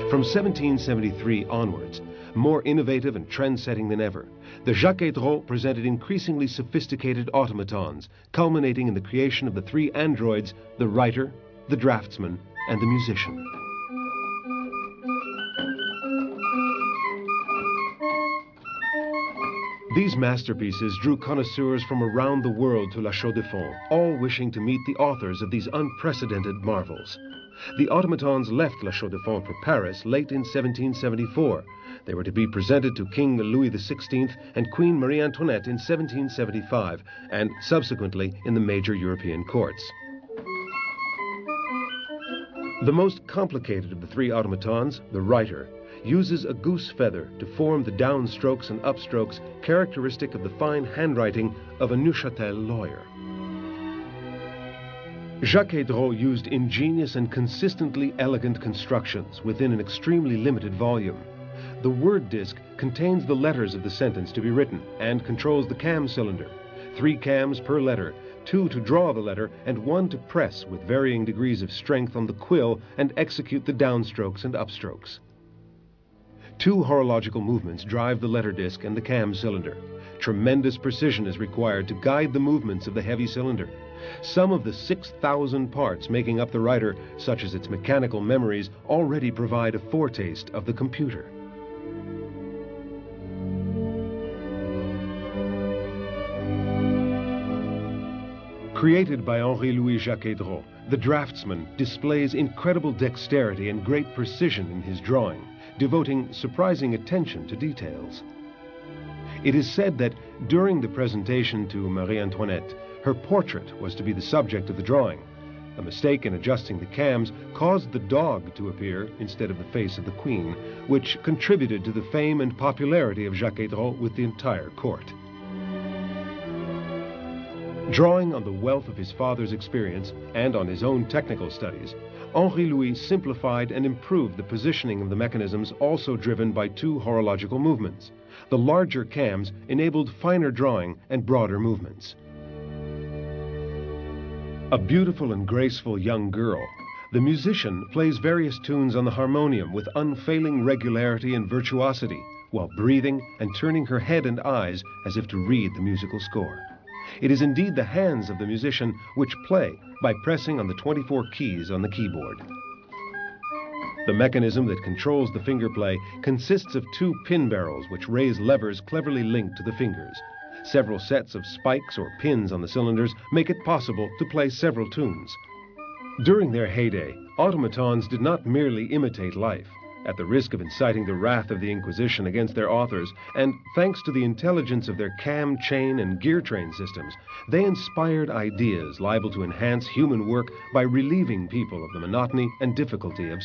From 1773 onwards, more innovative and trend-setting than ever, the Jacques-Drot presented increasingly sophisticated automatons, culminating in the creation of the three androids, the writer, the draftsman, and the musician. These masterpieces drew connoisseurs from around the world to La Chaux-de-Fonds, all wishing to meet the authors of these unprecedented marvels. The automatons left La Chaux-de-Fonds for Paris late in 1774. They were to be presented to King Louis XVI and Queen Marie Antoinette in 1775, and subsequently in the major European courts. The most complicated of the three automatons, the writer, uses a goose feather to form the downstrokes and upstrokes characteristic of the fine handwriting of a Neuchâtel lawyer. Jacques-Drot used ingenious and consistently elegant constructions within an extremely limited volume. The word disc contains the letters of the sentence to be written and controls the cam cylinder. 3 cams per letter, 2 to draw the letter and 1 to press with varying degrees of strength on the quill and execute the downstrokes and upstrokes. 2 horological movements drive the letter disc and the cam cylinder. Tremendous precision is required to guide the movements of the heavy cylinder. Some of the 6,000 parts making up the writer, such as its mechanical memories, already provide a foretaste of the computer. Created by Henri-Louis Jacques-Drot, the draftsman displays incredible dexterity and great precision in his drawing, devoting surprising attention to details. It is said that during the presentation to Marie Antoinette, her portrait was to be the subject of the drawing. A mistake in adjusting the cams caused the dog to appear instead of the face of the queen, which contributed to the fame and popularity of Jacques-Drot with the entire court. Drawing on the wealth of his father's experience and on his own technical studies, Henri-Louis simplified and improved the positioning of the mechanisms, also driven by 2 horological movements. The larger cams enabled finer drawing and broader movements. A beautiful and graceful young girl, the musician plays various tunes on the harmonium with unfailing regularity and virtuosity, while breathing and turning her head and eyes as if to read the musical score. It is indeed the hands of the musician which play by pressing on the 24 keys on the keyboard. The mechanism that controls the finger play consists of 2 pin barrels which raise levers cleverly linked to the fingers. Several sets of spikes or pins on the cylinders make it possible to play several tunes. During their heyday, automatons did not merely imitate life. At the risk of inciting the wrath of the Inquisition against their authors, and thanks to the intelligence of their cam, chain, and gear train systems, they inspired ideas liable to enhance human work by relieving people of the monotony and difficulty of